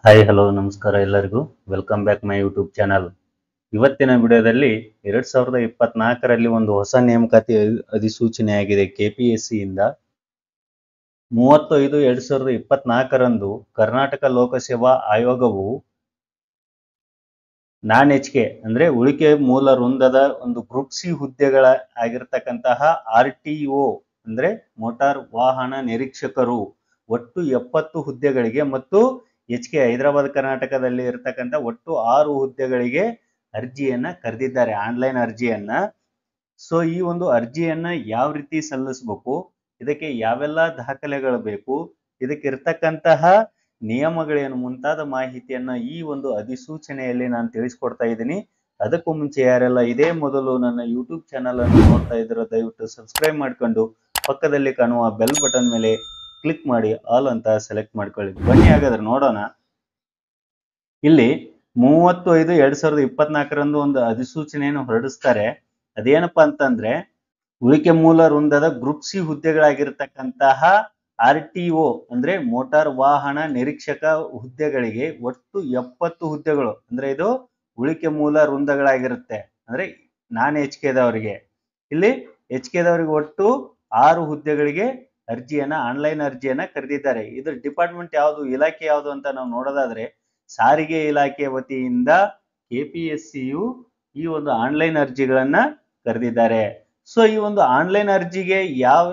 Hi hello ನಮಸ್ಕಾರ ಎಲ್ಲರಿಗೂ welcome back my YouTube channel. ಇವತ್ತಿನ ವಿಡಿಯೋದಲ್ಲಿ 2024ರಲ್ಲಿ ಒಂದು ಹೊಸ ನೇಮಕಾತಿ ಅಧಿಸೂಚನೆಯಾಗಿದೆ. KPSC ಇಂದ 30/5/2024ರಂದು ಕರ್ನಾಟಕ ಲೋಕಸೇವಾ ಆಯೋಗವು NaN-HK ಅಂದ್ರೆ ಉಳಿಕೆ ಮೂಲ ವೃಂದದ ಒಂದು ಗ್ರೂಪ್ ಸಿ ಹುದ್ದೆಗಳ ಆಗಿರತಕ್ಕಂತಹ RTO ಅಂದ್ರೆ ಮೋಟಾರ್ ವಾಹನ ನಿರೀಕ್ಷಕರು ಒಟ್ಟು 70 ಹುದ್ದೆಗಳಿಗೆ ಮತ್ತು HK ಹೈದರಾಬಾದ್ ಕರ್ನಾಟಕದಲ್ಲಿ ಇರತಕ್ಕಂಥ ಒಟ್ಟು 6 ಹುದ್ದೆಗಳಿಗೆ ಅರ್ಜಿಯನ್ನ ಕರೆದಿದ್ದಾರೆ, ಆನ್ಲೈನ್ ಅರ್ಜಿಯನ್ನ. ಸೊ ಈ ಒಂದು ಅರ್ಜಿಯನ್ನ ಯಾವ ರೀತಿ ಸಲ್ಲಿಸಬೇಕು, ಇದಕ್ಕೆ ಯಾವೆಲ್ಲ ದಾಖಲೆಗಳು ಬೇಕು, ಇದಕ್ಕೆ ಇರತಕ್ಕಂತಹ ನಿಯಮಗಳೇನು ಮುಂತಾದ ಮಾಹಿತಿಯನ್ನ ಈ ಒಂದು ಅಧಿಸೂಚನೆಯಲ್ಲಿ ನಾನು ತಿಳಿಸ್ಕೊಡ್ತಾ ಇದ್ದೀನಿ. ಅದಕ್ಕೂ ಮುಂಚೆ ಯಾರೆಲ್ಲ ಇದೇ ಮೊದಲು ನನ್ನ ಯೂಟ್ಯೂಬ್ ಚಾನಲ್ ಅನ್ನು ನೋಡ್ತಾ ಇದ್ದೀರೋ ದಯವಿಟ್ಟು ಸಬ್ಸ್ಕ್ರೈಬ್ ಮಾಡ್ಕೊಂಡು ಪಕ್ಕದಲ್ಲಿ ಕಾಣುವ ಬೆಲ್ ಬಟನ್ ಮೇಲೆ ಕ್ಲಿಕ್ ಮಾಡಿ ಆಲ್ ಅಂತ ಸೆಲೆಕ್ಟ್ ಮಾಡ್ಕೊಳ್ಳಿ. ಬನ್ನಿ ಹಾಗಾದ್ರೆ ನೋಡೋಣ. ಇಲ್ಲಿ 30/5/2024ರಂದು ಒಂದು ಅಧಿಸೂಚನೆಯನ್ನು ಹೊರಡಿಸ್ತಾರೆ. ಅದೇನಪ್ಪಾ ಅಂತಂದ್ರೆ ಉಳಿಕೆ ಮೂಲ ವೃಂದದ ಗ್ರೂಪ್ ಸಿ ಹುದ್ದೆಗಳಾಗಿರ್ತಕ್ಕಂತಹ RTO ಅಂದ್ರೆ ಮೋಟಾರ್ ವಾಹನ ನಿರೀಕ್ಷಕ ಹುದ್ದೆಗಳಿಗೆ ಒಟ್ಟು 70 ಹುದ್ದೆಗಳು, ಅಂದ್ರೆ ಇದು ಉಳಿಕೆ ಮೂಲ ವೃಂದಗಳಾಗಿರುತ್ತೆ. ಅಂದ್ರೆ NaN-HK ದವರಿಗೆ, ಇಲ್ಲಿ HK ದವರಿಗೆ ಒಟ್ಟು 6 ಹುದ್ದೆಗಳಿಗೆ ಅರ್ಜಿಯನ್ನ ಆನ್ಲೈನ್ ಅರ್ಜಿಯನ್ನ ಕರೆದಿದ್ದಾರೆ. ಇದ್ರ ಡಿಪಾರ್ಟ್ಮೆಂಟ್ ಯಾವುದು, ಇಲಾಖೆ ಯಾವುದು ಅಂತ ನಾವು ನೋಡೋದಾದ್ರೆ ಸಾರಿಗೆ ಇಲಾಖೆ ವತಿಯಿಂದ KPSCಯು ಈ ಒಂದು ಆನ್ಲೈನ್ ಅರ್ಜಿಗಳನ್ನ ಕರೆದಿದ್ದಾರೆ. ಸೊ ಈ ಒಂದು ಆನ್ಲೈನ್ ಅರ್ಜಿಗೆ ಯಾವ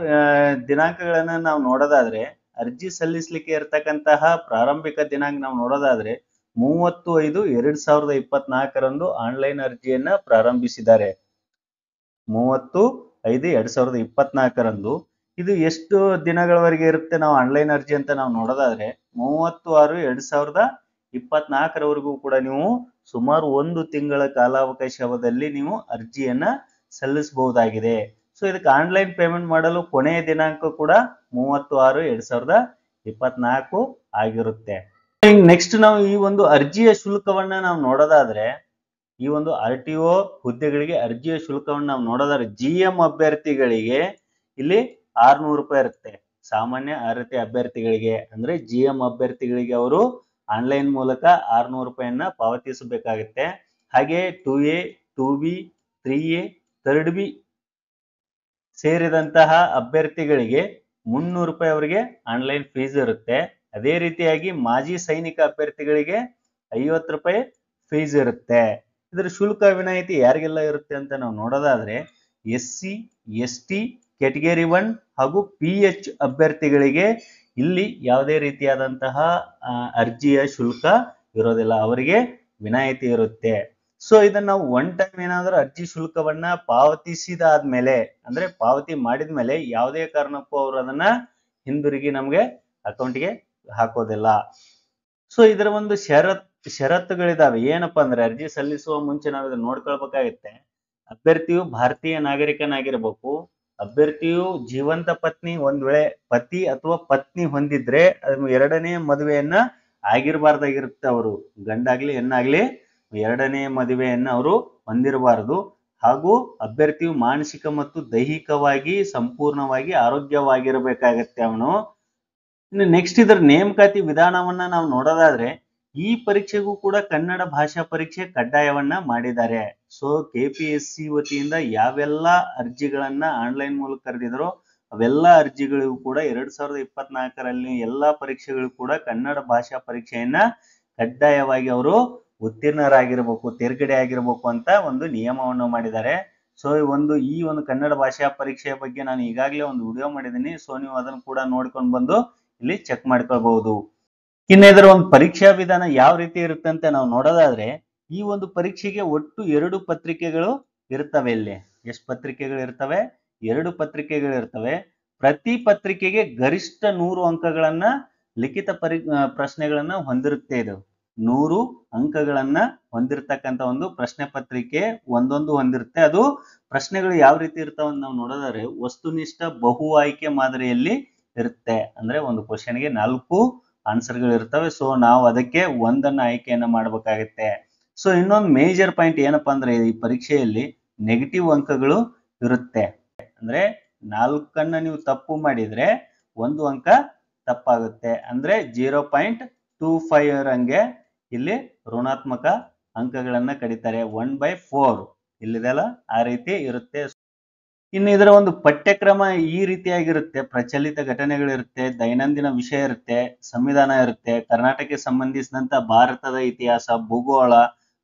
ದಿನಾಂಕಗಳನ್ನ ನಾವು ನೋಡೋದಾದ್ರೆ ಅರ್ಜಿ ಸಲ್ಲಿಸಲಿಕ್ಕೆ ಇರತಕ್ಕಂತಹ ಪ್ರಾರಂಭಿಕ ದಿನಾಂಕ ನಾವು ನೋಡೋದಾದ್ರೆ 30/5/2024ರಂದು ಆನ್ಲೈನ್ ಅರ್ಜಿಯನ್ನ ಪ್ರಾರಂಭಿಸಿದ್ದಾರೆ. 30/5/2024ರಂದು ಇದು ಎಷ್ಟು ದಿನಗಳವರೆಗೆ ಇರುತ್ತೆ ನಾವು ಆನ್ಲೈನ್ ಅರ್ಜಿ ಅಂತ ನಾವು ನೋಡೋದಾದ್ರೆ 30/6/2024ರವರೆಗೂ ಕೂಡ ನೀವು ಸುಮಾರು 1 ತಿಂಗಳ ಕಾಲಾವಕಾಶದಲ್ಲಿ ನೀವು ಅರ್ಜಿಯನ್ನ ಸಲ್ಲಿಸಬಹುದಾಗಿದೆ. ಸೊ ಇದಕ್ಕೆ ಆನ್ಲೈನ್ ಪೇಮೆಂಟ್ ಮಾಡಲು ಕೊನೆಯ ದಿನಾಂಕ ಕೂಡ 30/6/2024 ಆಗಿರುತ್ತೆ. ನೆಕ್ಸ್ಟ್ ನಾವು ಈ ಒಂದು ಅರ್ಜಿಯ ಶುಲ್ಕವನ್ನ ನಾವು ನೋಡೋದಾದ್ರೆ ಈ ಒಂದು RTO ಹುದ್ದೆಗಳಿಗೆ ಅರ್ಜಿಯ ಶುಲ್ಕವನ್ನ ನಾವು ನೋಡೋದಾದ್ರೆ GM ಅಭ್ಯರ್ಥಿಗಳಿಗೆ ಇಲ್ಲಿ 600 ರೂಪಾಯಿ ಇರುತ್ತೆ. ಸಾಮಾನ್ಯ ಅರ್ಹತೆ ಅಭ್ಯರ್ಥಿಗಳಿಗೆ ಅಂದ್ರೆ GM ಅಭ್ಯರ್ಥಿಗಳಿಗೆ ಅವರು ಆನ್ಲೈನ್ ಮೂಲಕ 600 ರೂಪಾಯಿಯನ್ನ ಪಾವತಿಸಬೇಕಾಗುತ್ತೆ. ಹಾಗೆ 2A 2B 3A 3B ಸೇರಿದಂತಹ ಅಭ್ಯರ್ಥಿಗಳಿಗೆ 300 ರೂಪಾಯಿ ಅವರಿಗೆ ಆನ್ಲೈನ್ ಫೀಸ್ ಇರುತ್ತೆ. ಅದೇ ರೀತಿಯಾಗಿ ಮಾಜಿ ಸೈನಿಕ ಅಭ್ಯರ್ಥಿಗಳಿಗೆ 50 ರೂಪಾಯಿ ಫೀಸ್ ಇರುತ್ತೆ. ಇದರ ಶುಲ್ಕ ವಿನಾಯಿತಿ ಯಾರಿಗೆಲ್ಲ ಇರುತ್ತೆ ಅಂತ ನಾವು ನೋಡೋದಾದ್ರೆ SC ST ಕ್ಯಾಟಗರಿ 1 ಹಾಗೂ PH ಅಭ್ಯರ್ಥಿಗಳಿಗೆ ಇಲ್ಲಿ ಯಾವುದೇ ರೀತಿಯಾದಂತಹ ಅರ್ಜಿಯ ಶುಲ್ಕ ಇರೋದಿಲ್ಲ, ಅವರಿಗೆ ವಿನಾಯಿತಿ ಇರುತ್ತೆ. ಸೊ ಇದನ್ನ ನಾವು ಒನ್ ಟೈಮ್ ಏನಾದ್ರೂ ಅರ್ಜಿ ಶುಲ್ಕವನ್ನ ಪಾವತಿಸಿದಾದ್ಮೇಲೆ ಅಂದ್ರೆ ಪಾವತಿ ಮಾಡಿದ್ಮೇಲೆ ಯಾವುದೇ ಕಾರಣಕ್ಕೂ ಅವರು ಅದನ್ನ ಹಿಂದಿರುಗಿ ನಮ್ಗೆ ಅಕೌಂಟ್ಗೆ ಹಾಕೋದಿಲ್ಲ. ಸೊ ಇದರ ಒಂದು ಷರತ್ತುಗಳಿದಾವೆ. ಏನಪ್ಪಾ ಅಂದ್ರೆ ಅರ್ಜಿ ಸಲ್ಲಿಸುವ ಮುಂಚೆ ನಾವು ಇದನ್ನ ನೋಡ್ಕೊಳ್ಬೇಕಾಗುತ್ತೆ. ಅಭ್ಯರ್ಥಿಯು ಭಾರತೀಯ ನಾಗರಿಕನಾಗಿರ್ಬೇಕು. ಅಭ್ಯರ್ಥಿಯು ಜೀವಂತ ಪತ್ನಿ, ಒಂದ್ ವೇಳೆ ಪತಿ ಅಥವಾ ಪತ್ನಿ ಹೊಂದಿದ್ರೆ ಎರಡನೇ ಮದುವೆಯನ್ನ ಆಗಿರಬಾರ್ದಾಗಿರುತ್ತೆ. ಅವರು ಗಂಡಾಗ್ಲಿ ಹೆಣ್ಣಾಗ್ಲಿ ಎರಡನೇ ಮದುವೆಯನ್ನ ಅವರು ಹೊಂದಿರಬಾರದು. ಹಾಗೂ ಅಭ್ಯರ್ಥಿಯು ಮಾನಸಿಕ ಮತ್ತು ದೈಹಿಕವಾಗಿ ಸಂಪೂರ್ಣವಾಗಿ ಆರೋಗ್ಯವಾಗಿರಬೇಕಾಗತ್ತೆ ಅವನು. ಇನ್ನು ನೆಕ್ಸ್ಟ್ ಇದರ ನೇಮಕಾತಿ ವಿಧಾನವನ್ನ ನಾವು ನೋಡೋದಾದ್ರೆ ಈ ಪರೀಕ್ಷೆಗೂ ಕೂಡ ಕನ್ನಡ ಭಾಷಾ ಪರೀಕ್ಷೆ ಕಡ್ಡಾಯವನ್ನ ಮಾಡಿದ್ದಾರೆ. ಸೊ KPSC ವತಿಯಿಂದ ಯಾವೆಲ್ಲ ಅರ್ಜಿಗಳನ್ನ ಆನ್ಲೈನ್ ಮೂಲಕ ಕರೆದಿದ್ರು ಅವೆಲ್ಲ ಅರ್ಜಿಗಳಿಗೂ ಕೂಡ 2024ರಲ್ಲಿ ಎಲ್ಲಾ ಪರೀಕ್ಷೆಗಳಿಗೂ ಕೂಡ ಕನ್ನಡ ಭಾಷಾ ಪರೀಕ್ಷೆಯನ್ನ ಕಡ್ಡಾಯವಾಗಿ ಅವರು ಉತ್ತೀರ್ಣರಾಗಿರ್ಬೇಕು, ತೇರ್ಗಡೆ ಆಗಿರ್ಬೇಕು ಅಂತ ಒಂದು ನಿಯಮವನ್ನು ಮಾಡಿದ್ದಾರೆ. ಸೊ ಈ ಒಂದು ಕನ್ನಡ ಭಾಷಾ ಪರೀಕ್ಷೆಯ ಬಗ್ಗೆ ನಾನು ಈಗಾಗಲೇ ಒಂದು ವಿಡಿಯೋ ಮಾಡಿದ್ದೀನಿ. ಸೊ ನೀವು ಅದನ್ನು ಕೂಡ ನೋಡ್ಕೊಂಡು ಬಂದು ಇಲ್ಲಿ ಚೆಕ್ ಮಾಡ್ಕೊಳ್ಬಹುದು. ಇನ್ನು ಇದರ ಒಂದು ಪರೀಕ್ಷಾ ವಿಧಾನ ಯಾವ ರೀತಿ ಇರುತ್ತೆ ಅಂತ ನಾವು ನೋಡೋದಾದ್ರೆ ಈ ಒಂದು ಪರೀಕ್ಷೆಗೆ ಒಟ್ಟು 2 ಪತ್ರಿಕೆಗಳು ಇರ್ತವೆ. ಇಲ್ಲಿ ಎಷ್ಟು ಪತ್ರಿಕೆಗಳು ಇರ್ತವೆ? 2 ಪತ್ರಿಕೆಗಳು ಇರ್ತವೆ. ಪ್ರತಿ ಪತ್ರಿಕೆಗೆ ಗರಿಷ್ಠ 100 ಅಂಕಗಳನ್ನ ಲಿಖಿತ ಪ್ರಶ್ನೆಗಳನ್ನ ಹೊಂದಿರುತ್ತೆ. ಇದು 100 ಅಂಕಗಳನ್ನ ಹೊಂದಿರತಕ್ಕಂತ ಒಂದು ಪ್ರಶ್ನೆ ಪತ್ರಿಕೆ ಒಂದೊಂದು ಹೊಂದಿರುತ್ತೆ. ಅದು ಪ್ರಶ್ನೆಗಳು ಯಾವ ರೀತಿ ಇರ್ತಾವ ಅಂತ ನಾವು ನೋಡೋದಾದ್ರೆ ವಸ್ತುನಿಷ್ಠ ಬಹು ಆಯ್ಕೆ ಮಾದರಿಯಲ್ಲಿ ಇರುತ್ತೆ. ಅಂದ್ರೆ ಒಂದು ಕ್ವಶನ್ಗೆ 4 ಆನ್ಸರ್ಗಳು ಇರ್ತವೆ. ಸೊ ನಾವು ಅದಕ್ಕೆ ಒಂದನ್ನ ಆಯ್ಕೆಯನ್ನ ಮಾಡ್ಬೇಕಾಗತ್ತೆ. ಸೊ ಇನ್ನೊಂದು ಮೇಜರ್ ಪಾಯಿಂಟ್ ಏನಪ್ಪಾ ಅಂದ್ರೆ ಈ ಪರೀಕ್ಷೆಯಲ್ಲಿ ನೆಗೆಟಿವ್ ಅಂಕಗಳು ಇರುತ್ತೆ. ಅಂದ್ರೆ 4 ನೀವು ತಪ್ಪು ಮಾಡಿದ್ರೆ 1 ಅಂಕ ತಪ್ಪಾಗುತ್ತೆ. ಅಂದ್ರೆ 0.5 25 ರಂಗೆ ಇಲ್ಲಿ ಋಣಾತ್ಮಕ ಅಂಕಗಳನ್ನ ಕಡಿತಾರೆ 1/4 ಇಲ್ಲಿದೆಲ್ಲ ಆ ರೀತಿ ಇರುತ್ತೆ. ಇನ್ನು ಇದರ ಒಂದು ಪಠ್ಯಕ್ರಮ ಈ ರೀತಿಯಾಗಿರುತ್ತೆ. ಪ್ರಚಲಿತ ಘಟನೆಗಳಿರುತ್ತೆ, ದೈನಂದಿನ ವಿಷಯ ಇರುತ್ತೆ, ಸಂವಿಧಾನ ಇರುತ್ತೆ, ಕರ್ನಾಟಕಕ್ಕೆ ಸಂಬಂಧಿಸಿದಂತ ಭಾರತದ ಇತಿಹಾಸ, ಭೂಗೋಳ,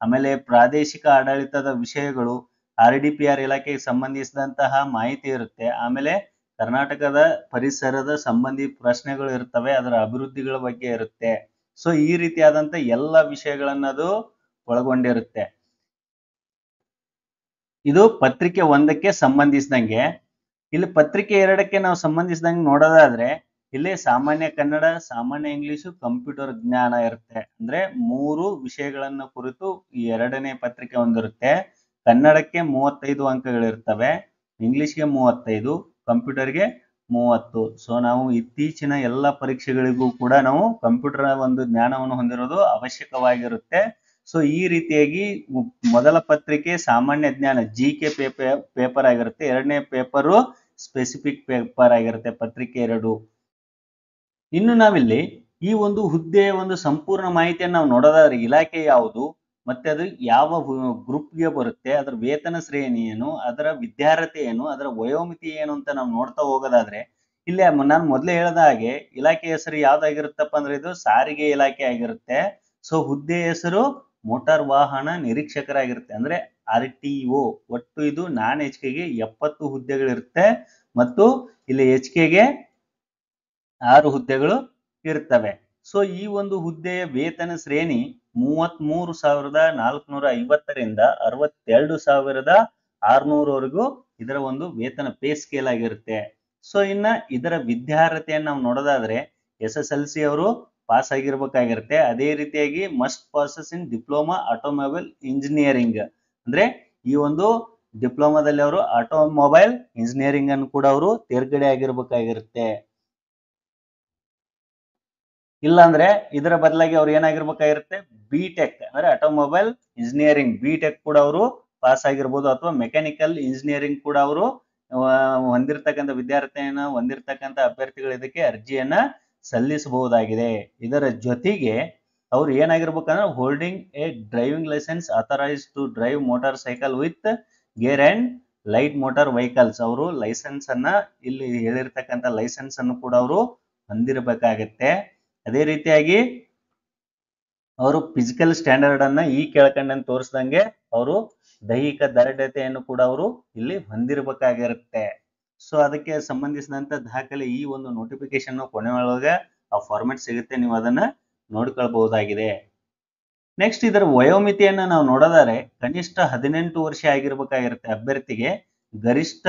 ಆಮೇಲೆ ಪ್ರಾದೇಶಿಕ ಆಡಳಿತದ ವಿಷಯಗಳು, RDPR ಇಲಾಖೆಗೆ ಸಂಬಂಧಿಸಿದಂತಹ ಮಾಹಿತಿ ಇರುತ್ತೆ, ಆಮೇಲೆ ಕರ್ನಾಟಕದ ಪರಿಸರದ ಸಂಬಂಧಿ ಪ್ರಶ್ನೆಗಳು ಇರ್ತವೆ, ಅದರ ಅಭಿವೃದ್ಧಿಗಳ ಬಗ್ಗೆ ಇರುತ್ತೆ. ಸೊ ಈ ರೀತಿಯಾದಂತ ಎಲ್ಲ ವಿಷಯಗಳನ್ನದು ಒಳಗೊಂಡಿರುತ್ತೆ. ಇದು ಪತ್ರಿಕೆ 1ಕ್ಕೆ ಸಂಬಂಧಿಸಿದಂಗೆ. ಇಲ್ಲಿ ಪತ್ರಿಕೆ 2ಕ್ಕೆ ನಾವು ಸಂಬಂಧಿಸಿದಂಗೆ ನೋಡೋದಾದ್ರೆ ಇಲ್ಲಿ ಸಾಮಾನ್ಯ ಕನ್ನಡ, ಸಾಮಾನ್ಯ ಇಂಗ್ಲಿಷು, ಕಂಪ್ಯೂಟರ್ ಜ್ಞಾನ ಇರುತ್ತೆ. ಅಂದ್ರೆ 3 ವಿಷಯಗಳನ್ನ ಕುರಿತು ಈ 2ನೇ ಪತ್ರಿಕೆ ಹೊಂದಿರುತ್ತೆ. ಕನ್ನಡಕ್ಕೆ 35 ಅಂಕಗಳಿರ್ತವೆ, ಇಂಗ್ಲಿಷ್ಗೆ 35, ಕಂಪ್ಯೂಟರ್ಗೆ 30. ಸೊ ನಾವು ಇತ್ತೀಚಿನ ಎಲ್ಲ ಪರೀಕ್ಷೆಗಳಿಗೂ ಕೂಡ ನಾವು ಕಂಪ್ಯೂಟರ್ ಒಂದು ಜ್ಞಾನವನ್ನು ಹೊಂದಿರೋದು ಅವಶ್ಯಕವಾಗಿರುತ್ತೆ. ಸೊ ಈ ರೀತಿಯಾಗಿ ಮೊದಲ ಪತ್ರಿಕೆ ಸಾಮಾನ್ಯ ಜ್ಞಾನ GK ಪೇಪರ್ ಆಗಿರುತ್ತೆ, 2ನೇ ಪೇಪರು ಸ್ಪೆಸಿಫಿಕ್ ಪೇಪರ್ ಆಗಿರುತ್ತೆ ಪತ್ರಿಕೆ 2. ಇನ್ನು ನಾವಿಲ್ಲಿ ಈ ಒಂದು ಹುದ್ದೆಯ ಒಂದು ಸಂಪೂರ್ಣ ಮಾಹಿತಿಯನ್ನು ನಾವು ನೋಡೋದಾದ್ರೆ ಇಲಾಖೆ ಯಾವುದು, ಮತ್ತೆ ಅದು ಯಾವ ಗ್ರೂಪ್ಗೆ ಬರುತ್ತೆ, ಅದರ ವೇತನ ಶ್ರೇಣಿ ಏನು, ಅದರ ವಿದ್ಯಾರ್ಹತೆ ಏನು, ಅದರ ವಯೋಮಿತಿ ಏನು ಅಂತ ನಾವು ನೋಡ್ತಾ ಹೋಗೋದಾದ್ರೆ ಇಲ್ಲಿ ನಾನು ಮೊದಲೇ ಹೇಳಿದ ಹಾಗೆ ಇಲಾಖೆ ಹೆಸರು ಯಾವ್ದಾಗಿರುತ್ತಪ್ಪ ಅಂದ್ರೆ ಇದು ಸಾರಿಗೆ ಇಲಾಖೆ ಆಗಿರುತ್ತೆ. ಸೊ ಹುದ್ದೆ ಹೆಸರು ಮೋಟಾರ್ ವಾಹನ ನಿರೀಕ್ಷಕರಾಗಿರುತ್ತೆ, ಅಂದ್ರೆ RTO. ಒಟ್ಟು ಇದು ನಾನ್ HKಗೆ 70 ಹುದ್ದೆಗಳಿರುತ್ತೆ ಮತ್ತು ಇಲ್ಲಿ HKಗೆ 6 ಹುದ್ದೆಗಳು ಇರ್ತವೆ. ಸೊ ಈ ಒಂದು ಹುದ್ದೆಯ ವೇತನ ಶ್ರೇಣಿ 33,450ರಿಂದ 62,600ವರೆಗೂ ಇದರ ಒಂದು ವೇತನ ಪೇ ಸ್ಕೇಲ್ ಆಗಿರುತ್ತೆ. ಸೊ ಇನ್ನ ಇದರ ವಿದ್ಯಾರ್ಹತೆಯನ್ನು ನಾವು ನೋಡೋದಾದ್ರೆ SSLC ಅವರು ಪಾಸ್ ಆಗಿರ್ಬೇಕಾಗಿರುತ್ತೆ. ಅದೇ ರೀತಿಯಾಗಿ ಮಸ್ಟ್ ಪಾಸಸ್ ಇನ್ ಡಿಪ್ಲೊಮಾ ಆಟೋಮೊಬೈಲ್ ಇಂಜಿನಿಯರಿಂಗ್, ಅಂದ್ರೆ ಈ ಒಂದು ಡಿಪ್ಲೊಮಾದಲ್ಲಿ ಅವರು ಆಟೋಮೊಬೈಲ್ ಇಂಜಿನಿಯರಿಂಗ್ ಅನ್ನು ಕೂಡ ಅವರು ತೇರ್ಗಡೆ ಆಗಿರ್ಬೇಕಾಗಿರುತ್ತೆ. ಇಲ್ಲಾಂದ್ರೆ ಇದರ ಬದಲಾಗಿ ಅವ್ರು ಏನಾಗಿರ್ಬೇಕಾಗಿರುತ್ತೆ BTech ಅಂದ್ರೆ ಆಟೋಮೊಬೈಲ್ ಇಂಜಿನಿಯರಿಂಗ್ BTech ಕೂಡ ಅವರು ಪಾಸ್ ಆಗಿರ್ಬೋದು, ಅಥವಾ ಮೆಕ್ಯಾನಿಕಲ್ ಇಂಜಿನಿಯರಿಂಗ್ ಕೂಡ ಅವರು ಹೊಂದಿರತಕ್ಕಂಥ ವಿದ್ಯಾರ್ಥಿಯನ್ನ ಹೊಂದಿರತಕ್ಕಂಥ ಅಭ್ಯರ್ಥಿಗಳು ಇದಕ್ಕೆ ಅರ್ಜಿಯನ್ನ ಸಲ್ಲಿಸಬಹುದಾಗಿದೆ. ಇದರ ಜೊತೆಗೆ ಅವ್ರು ಏನಾಗಿರ್ಬೇಕಂದ್ರೆ holding a driving licence authorise to drive motorcycle with gear and light motor vehicles, ಅವರು ಲೈಸೆನ್ಸ್ ಅನ್ನ ಇಲ್ಲಿ ಹೇಳಿರ್ತಕ್ಕಂಥ ಲೈಸೆನ್ಸ್ ಅನ್ನು ಕೂಡ ಅವರು ಹೊಂದಿರಬೇಕಾಗತ್ತೆ. ಅದೇ ರೀತಿಯಾಗಿ ಅವರು ಫಿಸಿಕಲ್ ಸ್ಟ್ಯಾಂಡರ್ಡ್ ಅನ್ನ ಈ ಕೆಳಕಂಡನ್ನು ತೋರಿಸ್ದಂಗೆ ಅವರು ದೈಹಿಕ ದಾರ್ಢ್ಯತೆಯನ್ನು ಕೂಡ ಅವರು ಇಲ್ಲಿ ಹೊಂದಿರಬೇಕಾಗಿರುತ್ತೆ. ಸೊ ಅದಕ್ಕೆ ಸಂಬಂಧಿಸಿದಂತ ದಾಖಲೆ ಈ ಒಂದು ನೋಟಿಫಿಕೇಶನ್ ಕೊನೆಯೊಳಗೆ ಆ ಫಾರ್ಮೆಟ್ ಸಿಗುತ್ತೆ, ನೀವು ಅದನ್ನ ನೋಡ್ಕೊಳ್ಬಹುದಾಗಿದೆ. ನೆಕ್ಸ್ಟ್ ಇದರ ವಯೋಮಿತಿಯನ್ನ ನಾವು ನೋಡೋದಾದ್ರೆ ಕನಿಷ್ಠ 18 ವರ್ಷ ಆಗಿರ್ಬೇಕಾಗಿರುತ್ತೆ ಅಭ್ಯರ್ಥಿಗೆ, ಗರಿಷ್ಠ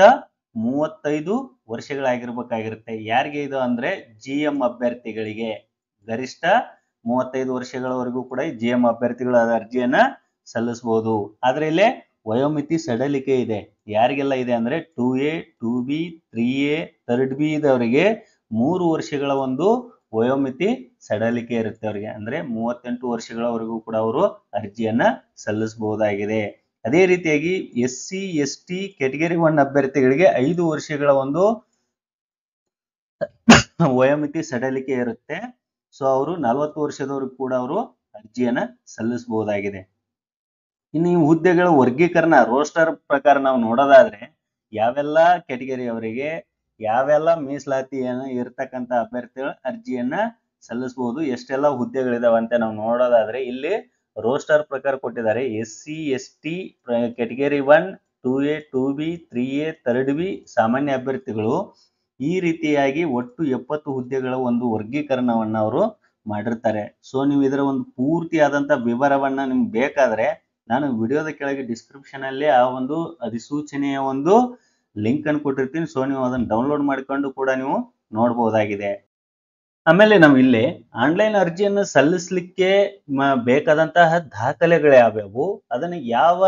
35 ವರ್ಷಗಳಾಗಿರ್ಬೇಕಾಗಿರುತ್ತೆ. ಯಾರಿಗೆ ಇದು ಅಂದ್ರೆ GM ಅಭ್ಯರ್ಥಿಗಳಿಗೆ ಗರಿಷ್ಠ 35 ವರ್ಷಗಳವರೆಗೂ ಕೂಡ GM ಅಭ್ಯರ್ಥಿಗಳು ಅರ್ಜಿಯನ್ನ ಸಲ್ಲಿಸಬಹುದು. ಆದ್ರೆ ಇಲ್ಲೇ ವಯೋಮಿತಿ ಸಡಲಿಕೆ ಇದೆ. ಯಾರಿಗೆಲ್ಲ ಇದೆ ಅಂದ್ರೆ 2A 2B 3A 3B ಇದವರಿಗೆ 3 ವರ್ಷಗಳ ಒಂದು ವಯೋಮಿತಿ ಸಡಲಿಕೆ ಇರುತ್ತೆ ಅವರಿಗೆ, ಅಂದ್ರೆ 38 ವರ್ಷಗಳವರೆಗೂ ಕೂಡ ಅವರು ಅರ್ಜಿಯನ್ನ ಸಲ್ಲಿಸಬಹುದಾಗಿದೆ. ಅದೇ ರೀತಿಯಾಗಿ SC ST ಕ್ಯಾಟಗರಿ 1 ಅಭ್ಯರ್ಥಿಗಳಿಗೆ 5 ವರ್ಷಗಳ ಒಂದು ವಯೋಮಿತಿ ಸಡಲಿಕೆ ಇರುತ್ತೆ. ಸೊ ಅವರು 40 ವರ್ಷದವರೆಗೂ ಕೂಡ ಅವರು ಅರ್ಜಿಯನ್ನ ಸಲ್ಲಿಸಬಹುದಾಗಿದೆ. ಇನ್ನು ಈ ಹುದ್ದೆಗಳ ವರ್ಗೀಕರಣ ರೋಸ್ಟರ್ ಪ್ರಕಾರ ನಾವು ನೋಡೋದಾದ್ರೆ ಯಾವೆಲ್ಲ ಕ್ಯಾಟಗರಿ ಅವರಿಗೆ ಯಾವೆಲ್ಲ ಮೀಸಲಾತಿಯನ್ನು ಇರ್ತಕ್ಕಂಥ ಅಭ್ಯರ್ಥಿಗಳ ಅರ್ಜಿಯನ್ನ ಸಲ್ಲಿಸಬಹುದು, ಎಷ್ಟೆಲ್ಲ ಹುದ್ದೆಗಳಿದಾವೆ ಅಂತ ನಾವು ನೋಡೋದಾದ್ರೆ ಇಲ್ಲಿ ರೋಸ್ಟರ್ ಪ್ರಕಾರ ಕೊಟ್ಟಿದ್ದಾರೆ. SC ST category 1 2A 2B 3A 3B ಸಾಮಾನ್ಯ ಅಭ್ಯರ್ಥಿಗಳು ಈ ರೀತಿಯಾಗಿ ಒಟ್ಟು 70 ಹುದ್ದೆಗಳ ಒಂದು ವರ್ಗೀಕರಣವನ್ನ ಅವರು ಮಾಡಿರ್ತಾರೆ. ಸೊ ನೀವು ಇದರ ಒಂದು ಪೂರ್ತಿಯಾದಂತ ವಿವರವನ್ನ ನಿಮ್ಗೆ ಬೇಕಾದ್ರೆ ನಾನು ವಿಡಿಯೋದ ಕೆಳಗೆ ಡಿಸ್ಕ್ರಿಪ್ಷನ್ ಅಲ್ಲಿ ಆ ಒಂದು ಅಧಿಸೂಚನೆಯ ಒಂದು ಲಿಂಕ್ ಅನ್ನು ಕೊಟ್ಟಿರ್ತೀನಿ. ಸೊ ನೀವು ಅದನ್ನು ಡೌನ್ಲೋಡ್ ಮಾಡಿಕೊಂಡು ಕೂಡ ನೀವು ನೋಡಬಹುದಾಗಿದೆ. ಆಮೇಲೆ ನಾವು ಇಲ್ಲಿ ಆನ್ಲೈನ್ ಅರ್ಜಿಯನ್ನು ಸಲ್ಲಿಸಲಿಕ್ಕೆ ಬೇಕಾದಂತಹ ದಾಖಲೆಗಳು ಯಾವ್ಯಾವು, ಅದನ್ನ ಯಾವ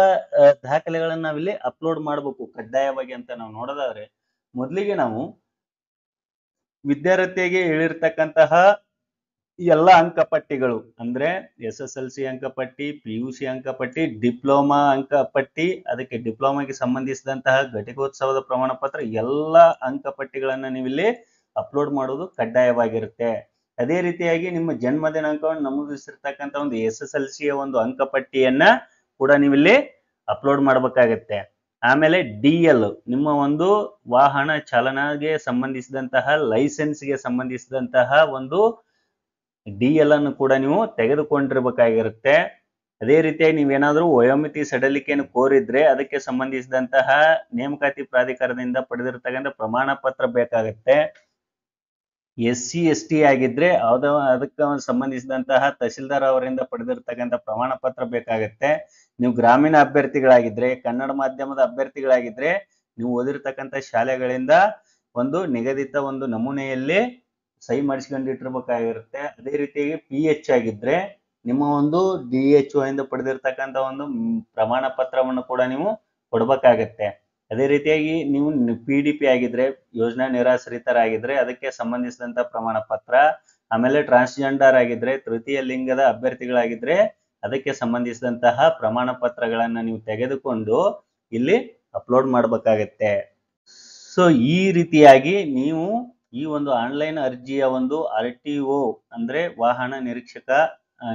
ದಾಖಲೆಗಳನ್ನ ನಾವಿಲ್ಲಿ ಅಪ್ಲೋಡ್ ಮಾಡಬೇಕು ಕಡ್ಡಾಯವಾಗಿ ಅಂತ ನಾವು ನೋಡೋದಾದ್ರೆ ಮೊದಲಿಗೆ ನಾವು ವಿದ್ಯಾರ್ಥಿಗೆ ಹೇಳಿರ್ತಕ್ಕಂತಹ ಎಲ್ಲ ಅಂಕಪಟ್ಟಿಗಳು ಅಂದ್ರೆ SSLC ಅಂಕಪಟ್ಟಿ, PUC ಅಂಕಪಟ್ಟಿ, ಡಿಪ್ಲೊಮಾ ಅಂಕಪಟ್ಟಿ, ಅದಕ್ಕೆ ಡಿಪ್ಲೊಮಾಗೆ ಸಂಬಂಧಿಸಿದಂತಹ ಘಟಿಕೋತ್ಸವದ ಪ್ರಮಾಣ ಪತ್ರ ಎಲ್ಲ ಅಂಕಪಟ್ಟಿಗಳನ್ನ ನೀವಿಲ್ಲಿ ಅಪ್ಲೋಡ್ ಮಾಡೋದು ಕಡ್ಡಾಯವಾಗಿರುತ್ತೆ. ಅದೇ ರೀತಿಯಾಗಿ ನಿಮ್ಮ ಜನ್ಮ ದಿನಾಂಕವನ್ನು ನಮೂದಿಸಿರ್ತಕ್ಕಂಥ ಒಂದು SSLC ಯ ಒಂದು ಅಂಕಪಟ್ಟಿಯನ್ನ ಕೂಡ ನೀವಿಲ್ಲಿ ಅಪ್ಲೋಡ್ ಮಾಡಬೇಕಾಗತ್ತೆ. ಆಮೇಲೆ DL ನಿಮ್ಮ ಒಂದು ವಾಹನ ಚಾಲನೆಗೆ ಸಂಬಂಧಿಸಿದಂತಹ ಲೈಸೆನ್ಸ್ಗೆ ಸಂಬಂಧಿಸಿದಂತಹ ಒಂದು DL ಅನ್ನು ಕೂಡ ನೀವು ತೆಗೆದುಕೊಂಡಿರಬೇಕಾಗಿರುತ್ತೆ. ಅದೇ ರೀತಿಯಾಗಿ ನೀವೇನಾದರೂ ವಯೋಮಿತಿ ಸಡಿಲಿಕೆಯನ್ನು ಕೋರಿದ್ರೆ ಅದಕ್ಕೆ ಸಂಬಂಧಿಸಿದಂತಹ ನೇಮಕಾತಿ ಪ್ರಾಧಿಕಾರದಿಂದ ಪಡೆದಿರತಕ್ಕಂಥ ಪ್ರಮಾಣ ಪತ್ರ ಬೇಕಾಗುತ್ತೆ. SC ST ಆಗಿದ್ರೆ ಅದಕ್ಕೆ ಸಂಬಂಧಿಸಿದಂತಹ ತಹಸೀಲ್ದಾರ್ ಅವರಿಂದ ಪಡೆದಿರತಕ್ಕಂಥ ಪ್ರಮಾಣ ಪತ್ರ ಬೇಕಾಗುತ್ತೆ. ನೀವು ಗ್ರಾಮೀಣ ಅಭ್ಯರ್ಥಿಗಳಾಗಿದ್ರೆ, ಕನ್ನಡ ಮಾಧ್ಯಮದ ಅಭ್ಯರ್ಥಿಗಳಾಗಿದ್ರೆ ನೀವು ಓದಿರ್ತಕ್ಕಂಥ ಶಾಲೆಗಳಿಂದ ಒಂದು ನಿಗದಿತ ಒಂದು ನಮೂನೆಯಲ್ಲಿ ಸಹಿ ಮಾಡಿಸ್ಕೊಂಡಿಟ್ಟಿರ್ಬೇಕಾಗಿರುತ್ತೆ. ಅದೇ ರೀತಿಯಾಗಿ PH ಆಗಿದ್ರೆ ನಿಮ್ಮ ಒಂದು DHO ಇಂದ ಪಡೆದಿರ್ತಕ್ಕಂಥ ಒಂದು ಪ್ರಮಾಣ ಪತ್ರವನ್ನು ಕೂಡ ನೀವು ಕೊಡಬೇಕಾಗತ್ತೆ. ಅದೇ ರೀತಿಯಾಗಿ ನೀವು PDP ಆಗಿದ್ರೆ, ಯೋಜನಾ ನಿರಾಶ್ರಿತರಾಗಿದ್ರೆ ಅದಕ್ಕೆ ಸಂಬಂಧಿಸಿದಂತ ಪ್ರಮಾಣ ಪತ್ರ, ಆಮೇಲೆ ಟ್ರಾನ್ಸ್ಜೆಂಡರ್ ಆಗಿದ್ರೆ, ತೃತೀಯ ಲಿಂಗದ ಅಭ್ಯರ್ಥಿಗಳಾಗಿದ್ರೆ ಅದಕ್ಕೆ ಸಂಬಂಧಿಸಿದಂತಹ ಪ್ರಮಾಣ ಪತ್ರಗಳನ್ನ ನೀವು ತೆಗೆದುಕೊಂಡು ಇಲ್ಲಿ ಅಪ್ಲೋಡ್ ಮಾಡಬೇಕಾಗತ್ತೆ. ಸೊ ಈ ರೀತಿಯಾಗಿ ನೀವು ಈ ಒಂದು ಆನ್ಲೈನ್ ಅರ್ಜಿಯ ಒಂದು RTO ಅಂದ್ರೆ ವಾಹನ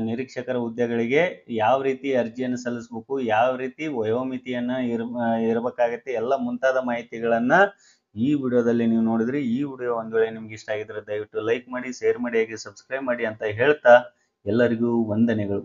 ನಿರೀಕ್ಷಕರ ಹುದ್ದೆಗಳಿಗೆ ಯಾವ ರೀತಿ ಅರ್ಜಿಯನ್ನು ಸಲ್ಲಿಸಬೇಕು, ಯಾವ ರೀತಿ ವಯೋಮಿತಿಯನ್ನ ಇರಬೇಕಾಗತ್ತೆ, ಎಲ್ಲ ಮುಂತಾದ ಮಾಹಿತಿಗಳನ್ನ ಈ ವಿಡಿಯೋದಲ್ಲಿ ನೀವು ನೋಡಿದ್ರಿ. ಈ ವಿಡಿಯೋ ಒಂದು ವೇಳೆ ನಿಮ್ಗೆ ಇಷ್ಟ ಆಗಿದ್ರೆ ದಯವಿಟ್ಟು ಲೈಕ್ ಮಾಡಿ, ಶೇರ್ ಮಾಡಿ, ಹಾಗೆ ಸಬ್ಸ್ಕ್ರೈಬ್ ಮಾಡಿ ಅಂತ ಹೇಳ್ತಾ ಎಲ್ಲರಿಗೂ ವಂದನೆಗಳು.